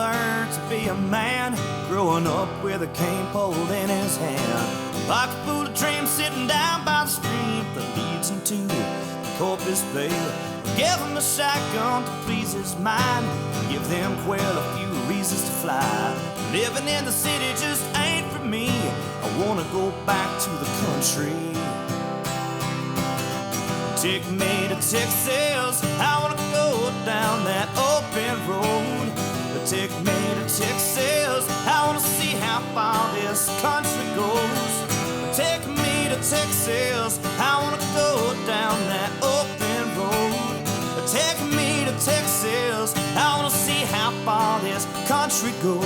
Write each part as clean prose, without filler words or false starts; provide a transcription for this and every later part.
learned to be a man, growing up with a cane pole in his hand. Pocket full of dreams sitting down by the stream that leads him to the Corpus Bay. Give him a shotgun to please his mind, give them quail a few reasons to fly. Living in the city just ain't for me, I wanna go back to the country. Take me to Texas, I wanna go down that open road. Take me to Texas, I wanna see how far this country goes. Take me to Texas, I wanna go down that open road. Take me to Texas, I wanna see how far this country goes.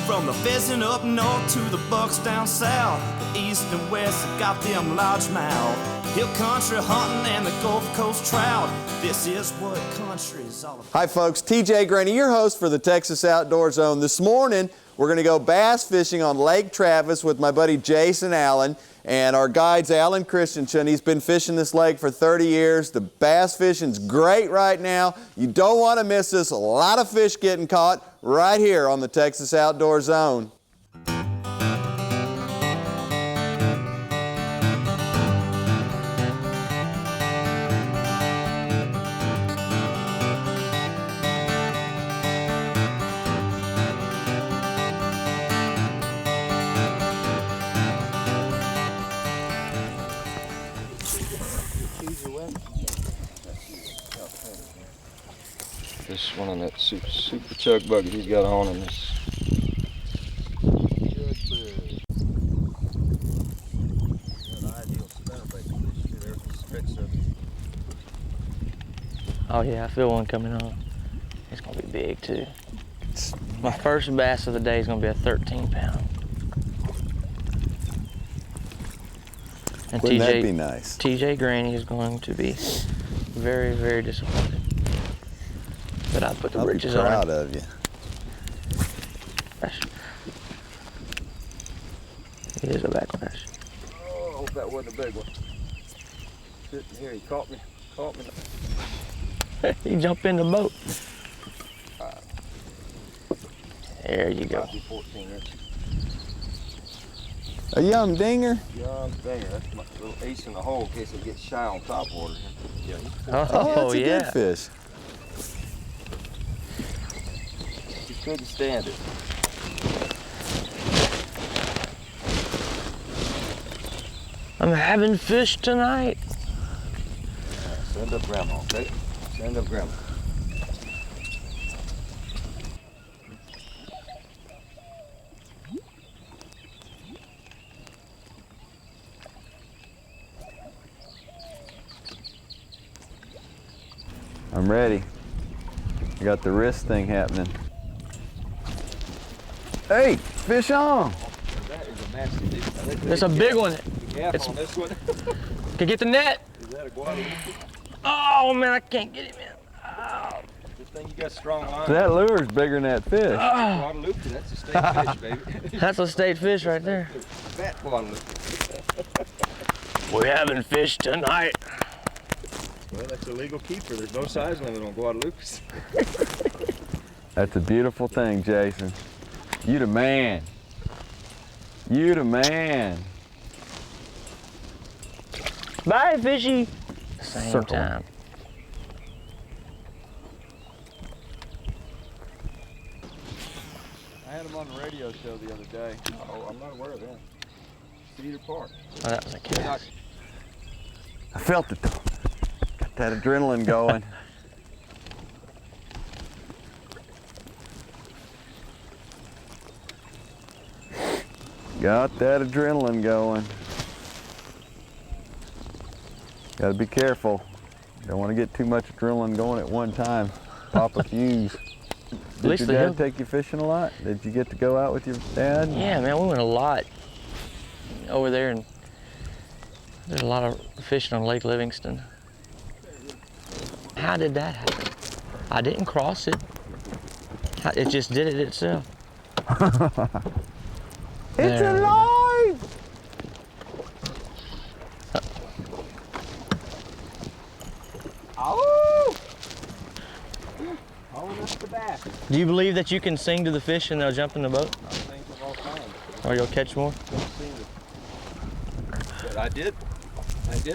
From the pheasant up north to the bucks down south, the east and west have got them largemouth. Hill country hunting and the Gulf Coast trout. This is what country is all about. Hi folks, TJ Greaney, your host for the Texas Outdoor Zone. This morning, we're going to go bass fishing on Lake Travis with my buddy Jason Allen and our guide's Allen Christenson. He's been fishing this lake for 30 years. The bass fishing's great right now. You don't want to miss this. A lot of fish getting caught right here on the Texas Outdoor Zone. This one on that super chuck bucket he's got on in this. Oh yeah, I feel one coming on. It's gonna be big too. My first bass of the day is gonna be a 13-pound. And Wouldn't that be nice? TJ Greaney is going to be very, very disappointed. But I put the britches on. I'll be proud of you. It is a backlash. Oh, I hope that wasn't a big one. Sitting here, he caught me. He jumped in the boat. There you go. 14 inches. A young dinger? Young dinger. That's my little ace in the hole in case it gets shy on top water. Yeah. Oh, that's a yeah. good fish. You couldn't stand it. I'm having fish tonight. Yeah, send up grandma, okay? Send up grandma. I'm ready. I got the wrist thing happening. Hey, fish on! That is a nasty dude. It's a big one. It's on this one. Can get the net. Is that a Guadalupe? Oh man, I can't get him in. Oh. Good thing you got strong line. That lure's bigger than that fish. Guadalupe, that's a state fish, baby. That's a state fish right there. Fat Guadalupe. We're having fish tonight. Well, that's a legal keeper. There's no size limit on Guadalupes. That's a beautiful thing, Jason. You the man. You the man. Bye, fishy. Same Circle. time. I had him on the radio show the other day. Oh, I'm not aware of that. Cedar Park. Oh, that was a cat. I felt it though. Got that adrenaline going. Got that adrenaline going. Got to be careful. Don't want to get too much adrenaline going at one time. Pop a fuse. Did your dad take you fishing a lot? Did you get to go out with your dad? Yeah, man, we went a lot over there, and there's a lot of fishing on Lake Livingston. How did that happen? I didn't cross it. It just did it itself. It's alive! Oh! Do you believe that you can sing to the fish and they'll jump in the boat? I sing to them all the time. Or you'll catch more? But I did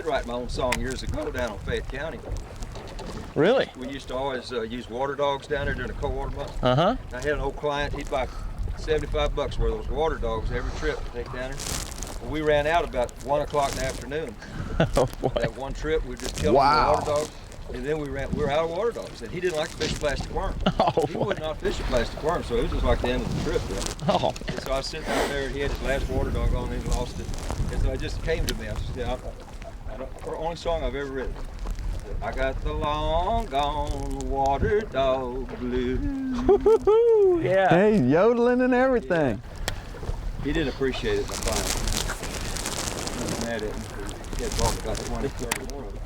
write my own song years ago down in Fayette County. Really? We used to always use water dogs down there during the cold water months. Uh-huh. I had an old client, he'd buy $75 worth of those water dogs every trip to take down there. Well, we ran out about 1 o'clock in the afternoon. Oh, boy. That one trip, we just killed the water dogs. And then we were out of water dogs. And he didn't like to fish plastic worm. Oh, He boy. would not fish a plastic worm, so it was just like the end of the trip then. Oh, And so I was sitting out there, and he had his last water dog on, and he lost it. And so it just came to me. I said, the only song I've ever written. I got the long gone water dog blues. woo-hoo, yeah. Hey, yodeling and everything. He didn't appreciate it, I find. He was mad at me. He had bought about 20, 30 more of it.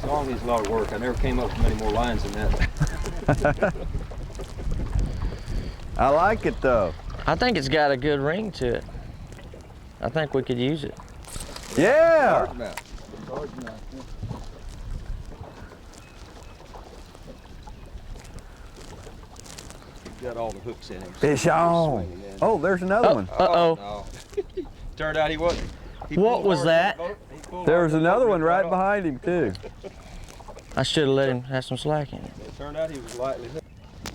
The song needs a lot of work. I never came up with many more lines than that. I like it though. I think it's got a good ring to it. I think we could use it. Yeah. Largemouth. Largemouth. He's got all the hooks in him. Fish on. Swinging, man. Oh, there's another one. Uh-oh. No. Turned out he wasn't. He What pulled was hard that? on the boat. He pulled There hard was on the another boat, one ripped right off. behind him too. I should have let him have some slack in it. It turned out he was lightly hooked.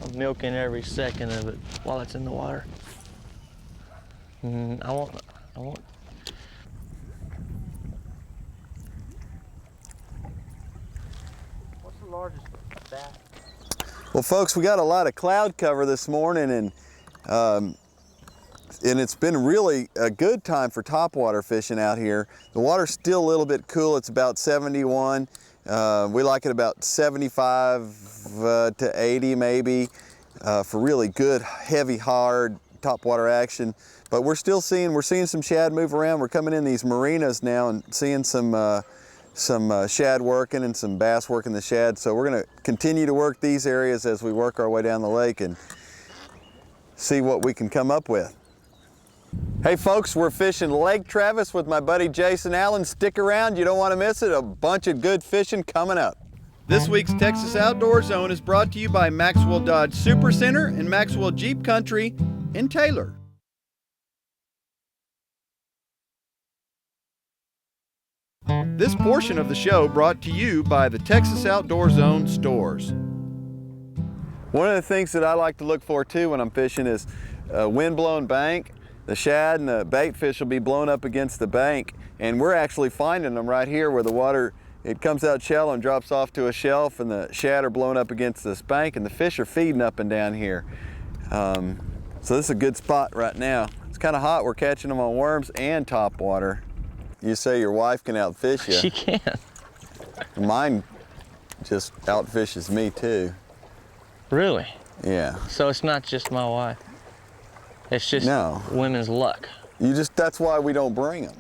I'm milking every second of it while it's in the water. I want. What's the largest bass? Well, folks, we got a lot of cloud cover this morning, and it's been really a good time for topwater fishing out here. The water's still a little bit cool. It's about 71. We like it about 75 to 80 maybe for really good, heavy, hard topwater action. But we're seeing some shad move around. We're coming in these marinas now and seeing some shad working and some bass working the shad. So we're gonna continue to work these areas as we work our way down the lake and see what we can come up with. Hey folks, we're fishing Lake Travis with my buddy Jason Allen. Stick around, you don't want to miss it. A bunch of good fishing coming up. This week's Texas Outdoor Zone is brought to you by Maxwell Dodge Super Center and Maxwell Jeep Country in Taylor. This portion of the show brought to you by the Texas Outdoor Zone stores. One of the things that I like to look for too when I'm fishing is a wind-blown bank. The shad and the bait fish will be blown up against the bank, and we're actually finding them right here where the water, it comes out shallow and drops off to a shelf, and the shad are blown up against this bank, and the fish are feeding up and down here. So this is a good spot right now. It's kind of hot. We're catching them on worms and topwater. You say your wife can outfish you. She can. Mine just outfishes me too. Really? Yeah. So it's not just my wife. It's just No. women's luck. That's why we don't bring them.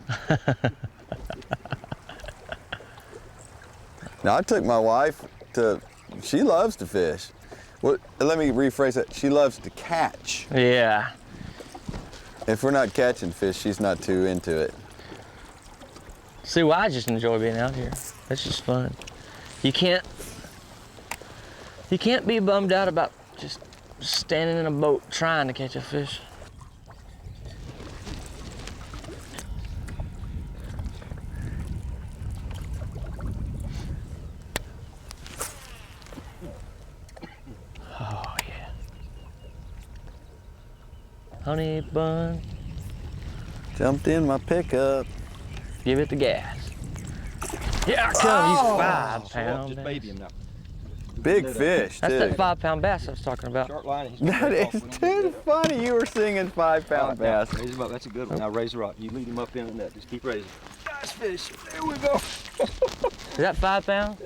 Now I took my wife she loves to fish. Let me rephrase that. She loves to catch. Yeah. If we're not catching fish, she's not too into it. See, well, I just enjoy being out here. It's just fun. You can't be bummed out about just standing in a boat trying to catch a fish. Oh, yeah. Honey bun, Jumped in my pickup. give it the gas. Yeah, I come. He's 5 pound. Just baby him now. Big fish, That's too. that 5 pound bass I was talking about. Short line. That is too funny. You were singing 5-pound bass. Raise him up. That's a good one. Now raise the rod. You lead him up in the net. Just keep raising. Nice fish. There we go. Is that 5 pound?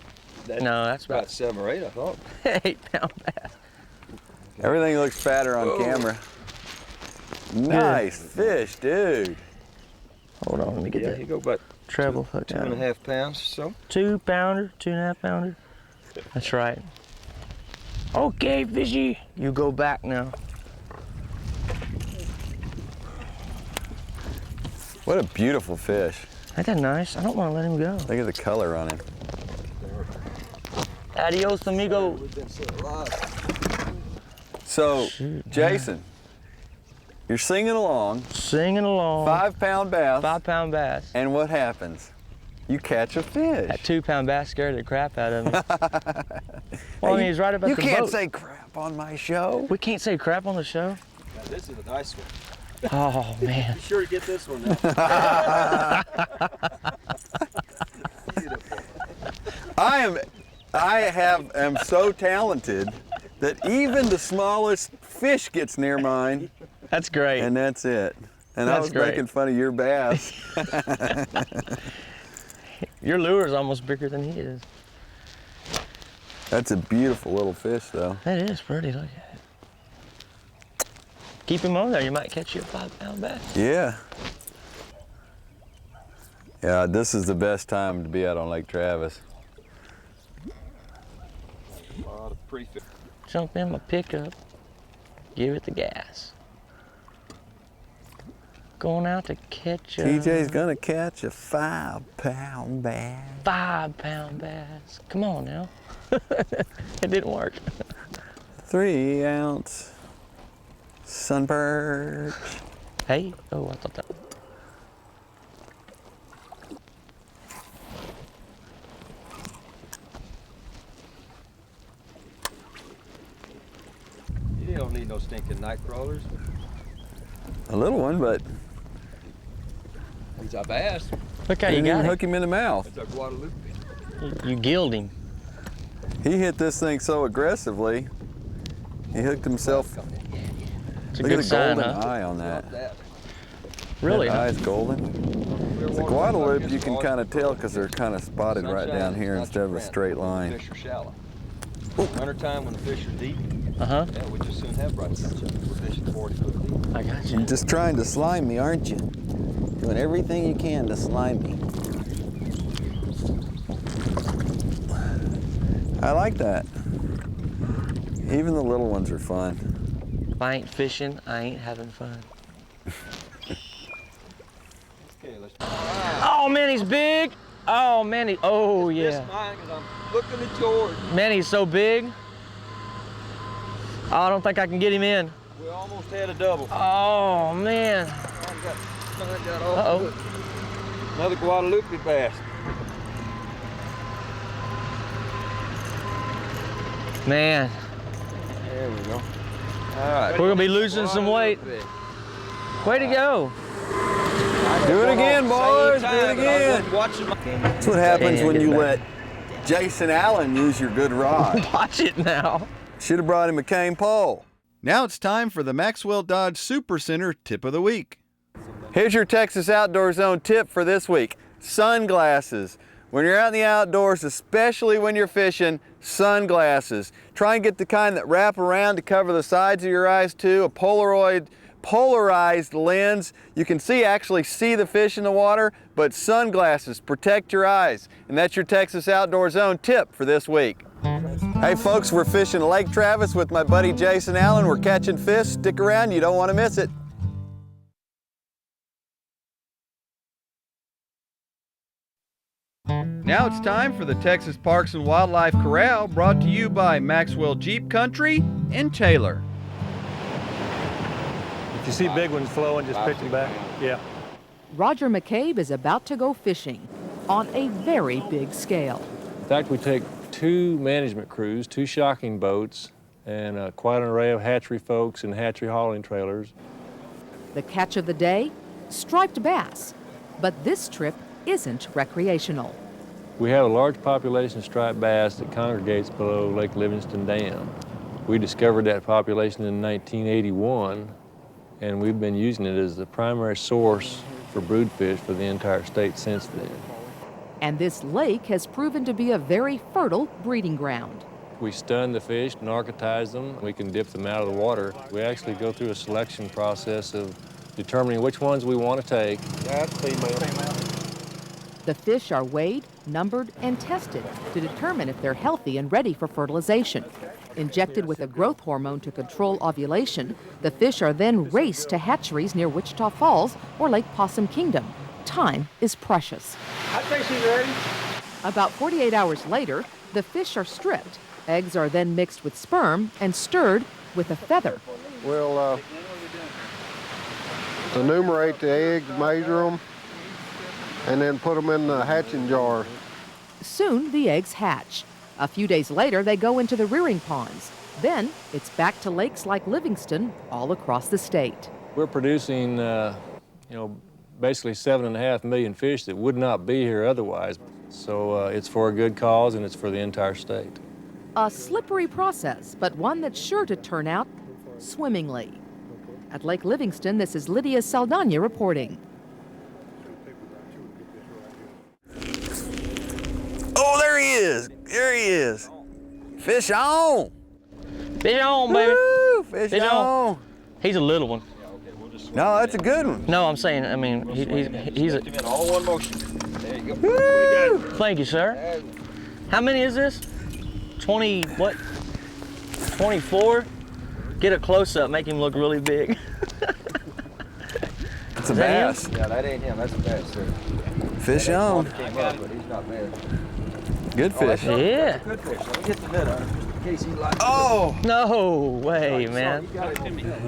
No, that's About about 7 or 8, I thought. 8 pound bass. Everything looks fatter on camera. Nice fish, dude. Hold on, let me get Yeah, that you go about treble hooked out. 2.5 pounds or so. 2 pounder, 2.5 pounder. That's right. Okay, fishy. You go back now. What a beautiful fish. Ain't that nice? I don't want to let him go. Look at the color on him. Adios, amigo. We've been so alive. So, Jason, you're singing along. Singing along. 5 pound bass. 5 pound bass. And what happens? You catch a fish. That 2 pound bass scared the crap out of me. Well, I mean, he's right up at the boat. You can't say crap on my show. We can't say crap on the show? Now, this is a nice one. Oh, man. Be sure to get this one now. Beautiful. I am so talented that even the smallest fish gets near mine. That's great. And that's it. And I was making fun of your bass. Your lure is almost bigger than he is. That's a beautiful little fish, though. That is pretty. Look at it. Keep him on there. You might catch you a 5 pound bass. Yeah. Yeah, this is the best time to be out on Lake Travis. A lot of pretty fish. Jump in my pickup. Give it the gas. Going out to catch a... TJ's gonna catch a 5 pound bass. 5 pound bass. Come on now. It didn't work. 3 ounce sunperch. Hey, oh, I thought that. You don't need no stinking night crawlers. A little one, but He's a bass. Look how you didn't got even him. hook him in the mouth. It's a Guadalupe. You gilled him. He hit this thing so aggressively, he hooked himself. It's a Look at good the sign, golden huh? eye on that. Really? That Huh? eye's golden. The Guadalupe you can kind of tell because they're kind of spotted right down here instead of a straight line. Fish are shallow. Wintertime when the fish are deep, Uh-huh. yeah, we just soon have bright sunshine. We're fishing 40 foot deep. I got you. You're just trying to slime me, aren't you? Doing everything you can to slime me. I like that. Even the little ones are fun. If I ain't fishing, I ain't having fun. Okay, let's Oh, man, he's big. Oh, man, oh, miss yeah. mine because I'm looking at yours. Man, he's so big. Oh, I don't think I can get him in. We almost had a double. Oh, man. Mine got off. Uh-oh. Another Guadalupe bass. Man, There we go. All right. we're going to be losing some weight. Way to go. Do it again, boys. Do it again. Watching my... That's what happens when you let Jason Allen use your good rod. Watch it now. Should have brought him a cane pole. Now it's time for the Maxwell Dodge Super Center Tip of the Week. Here's your Texas Outdoor Zone tip for this week. Sunglasses. When you're out in the outdoors, especially when you're fishing, sunglasses. Try and get the kind that wrap around to cover the sides of your eyes too. A polarized lens. You can actually see the fish in the water, but sunglasses protect your eyes. And that's your Texas Outdoor Zone tip for this week. Hey folks, we're fishing Lake Travis with my buddy Jason Allen. We're catching fish. Stick around, you don't want to miss it. Now it's time for the Texas Parks and Wildlife Corral, brought to you by Maxwell Jeep Country in Taylor. If you see big ones flowing, just pitch them back. Yeah. Roger McCabe is about to go fishing on a very big scale. In fact, we take 2 management crews, 2 shocking boats, and quite an array of hatchery folks and hatchery hauling trailers. The catch of the day, striped bass. But this trip isn't recreational. We have a large population of striped bass that congregates below Lake Livingston Dam. We discovered that population in 1981, and we've been using it as the primary source for broodfish for the entire state since then. And this lake has proven to be a very fertile breeding ground. We stun the fish, narcotize them. We can dip them out of the water. We actually go through a selection process of determining which ones we want to take. That's female. The fish are weighed, numbered, and tested to determine if they're healthy and ready for fertilization. Injected with a growth hormone to control ovulation, the fish are then raced to hatcheries near Wichita Falls or Lake Possum Kingdom. Time is precious. I think she's ready. About 48 hours later, the fish are stripped. Eggs are then mixed with sperm and stirred with a feather. We'll enumerate the eggs, measure them, and then put them in the hatching jar. Soon the eggs hatch. A few days later, they go into the rearing ponds. Then it's back to lakes like Livingston all across the state. We're producing, basically 7.5 million fish that would not be here otherwise. So it's for a good cause, and it's for the entire state. A slippery process, but one that's sure to turn out swimmingly. At Lake Livingston, this is Lydia Saldana reporting. Oh, there he is. There he is. Fish on. Fish on, baby. Woo, fish on. He's a little one. No, that's a good one. No, I'm saying, I mean, he's a... All one motion. There you go. Woo. Thank you, sir. How many is this? 20, what? 24? Get a close-up, make him look really big. It's a bass. Yeah, that ain't him. That's a bass, sir. Fish on. Came up, but he's not there. Good fish. Yeah. Good fish. Let me get the net on him, just in case he likes Oh! No way, man.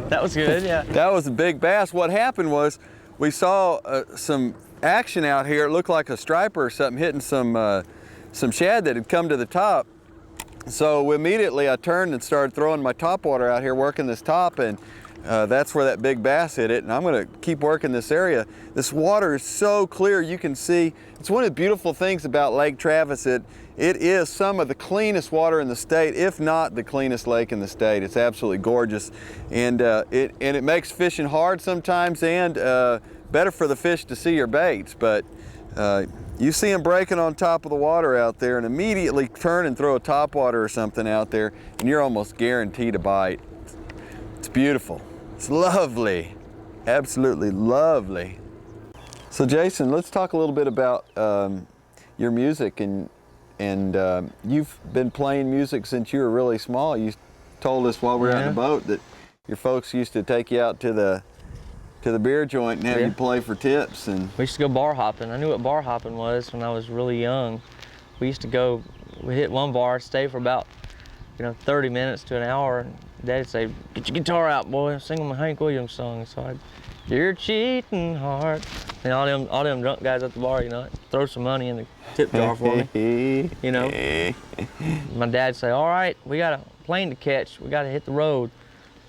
That was good, yeah. That was a big bass. What happened was we saw some action out here. It looked like a striper or something hitting some shad that had come to the top. So immediately I turned and started throwing my top water out here, working this top, and that's where that big bass hit it. And I'm gonna keep working this area. This water is so clear, you can see. It's one of the beautiful things about Lake Travis. It is some of the cleanest water in the state, if not the cleanest lake in the state. It's absolutely gorgeous. And it makes fishing hard sometimes, and better for the fish to see your baits. But you see them breaking on top of the water out there, and immediately turn and throw a topwater or something out there, and you're almost guaranteed a bite. It's beautiful. It's lovely. Absolutely lovely. So Jason, let's talk a little bit about your music, and you've been playing music since you were really small. You told us while we were out in the boat that your folks used to take you out to the beer joint and have you play for tips. And We used to go bar hopping. I knew what bar hopping was when I was really young. We used to go, we hit one bar, stay for about 30 minutes to an hour, and Dad'd say, "Get your guitar out, boy, sing them a Hank Williams song." So I'd, "You're cheating heart," and all them drunk guys at the bar, throw some money in the tip jar for me. My dad'd say, "All right, we got a plane to catch. We got to hit the road.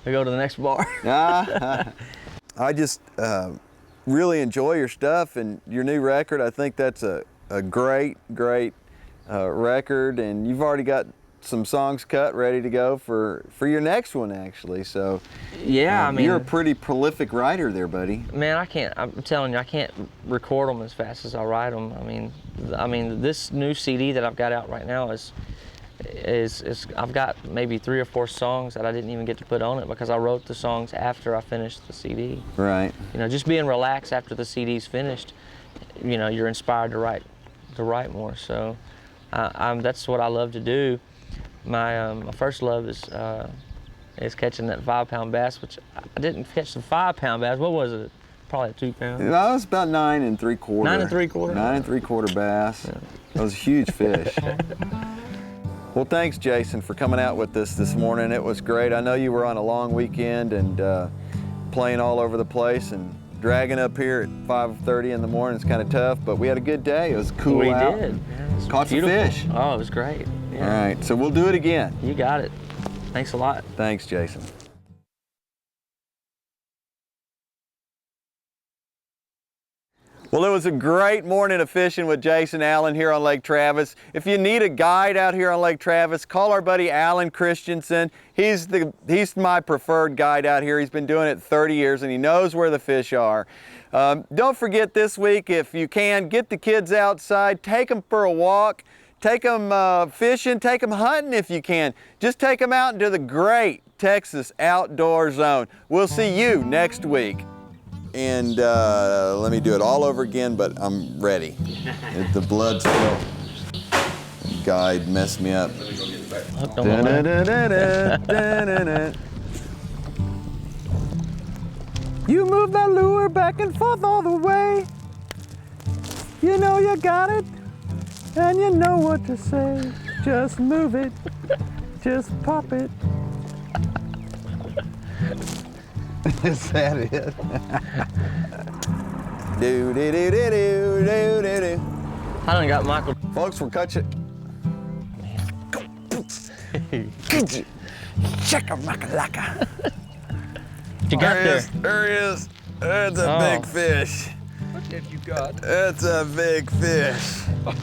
We go to the next bar." I just really enjoy your stuff and your new record. I think that's a great record, and you've already got some songs cut ready to go for your next one, actually. So yeah, I mean, you're a pretty prolific writer there, buddy. Man, I'm telling you, I can't record them as fast as I write them. I mean, this new CD that I've got out right now is I've got maybe 3 or 4 songs that I didn't even get to put on it because I wrote the songs after I finished the CD. Right. Just being relaxed after the CD's finished, you're inspired to write more. So that's what I love to do. My first love is catching that 5-pound bass, which I didn't catch the 5-pound bass. What was it? Probably a 2-pound. No, it was about 9 3/4. 9 3/4. 9 3/4 bass. Yeah. That was a huge fish. Well, thanks, Jason, for coming out with us this morning. It was great. I know you were on a long weekend and playing all over the place, and dragging up here at 5:30 in the morning is kind of tough, but we had a good day. It was cool out. We did. Yeah, caught some fish. Oh, it was great. Yeah. All right, so we'll do it again. You got it. Thanks a lot. Thanks, Jason. Well, it was a great morning of fishing with Jason Allen here on Lake Travis. If you need a guide out here on Lake Travis, call our buddy Allen Christenson. He's my preferred guide out here. He's been doing it 30 years and he knows where the fish are. Don't forget this week, if you can, get the kids outside, take them for a walk, take them fishing, take them hunting if you can. Just take them out into the great Texas outdoor zone. We'll see you next week. And let me do it all over again, but I'm ready. The blood still. Guide messed me up. You move that lure back and forth all the way. You know you got it, and you know what to say. Just move it, just pop it. Is that it? Do do do do do do do do. I done got Michael. Folks, we're catching. Chaka-maka-laka. You got there. There he is. That's a Oh. big fish. What have you got? That's a big fish. You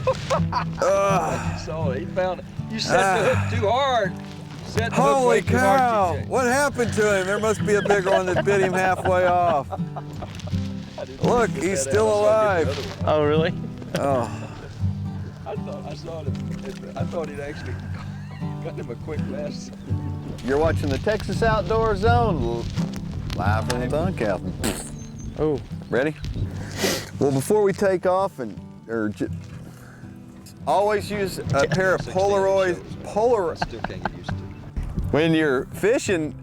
saw it. He found it. You set the hook too hard. Set the hook Holy way too hard, cow! TJ. What happened to him? There must be a bigger one that bit him halfway off. I didn't Look, get he's that still out. I saw him get alive. the other one. Oh, really? Oh, I thought he'd actually got him a quick mess. you're watching the Texas Outdoor Zone live from the bunkhouse. Oh. Ready? Well, before we take off, always use a pair of 16 Polaroid. shows. I still can't get used to it. When you're fishing,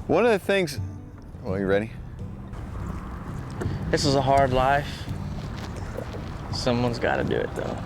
one of the things. Well, you ready? This is a hard life. Someone's got to do it, though.